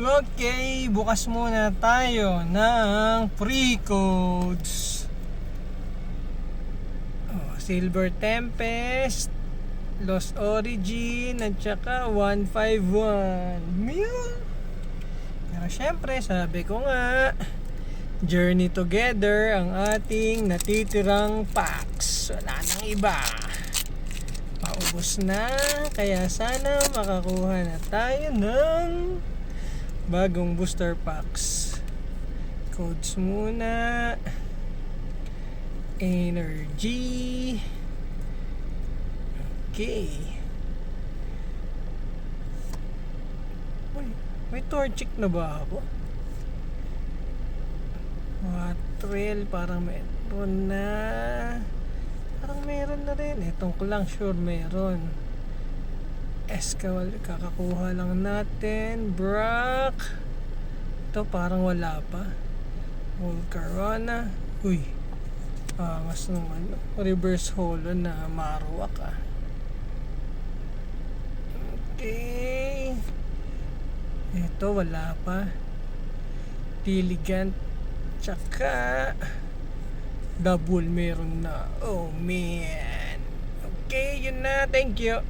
Okay, bukas muna tayo ng free codes. Silver Tempest, Lost Origin, at saka 151 Mule. Pero syempre, sabi ko nga, journey together ang ating natitirang packs. Wala nang iba. Paubos na, kaya sana makakuha na tayo ng bagong booster packs. Codes muna. Energy. Okay. Uy, may torchic na ba ako? Trail, parang meron na. Parang meron na rin. Itong ko lang sure meron. Escawal, kakakuha lang natin. Brock. Ito parang wala pa. Volcarona. Uy, angas nung reverse holo na Marowak Okay. Ito wala pa. Diligent. Tsaka double meron na. Oh man. Okay, yun na. Thank you.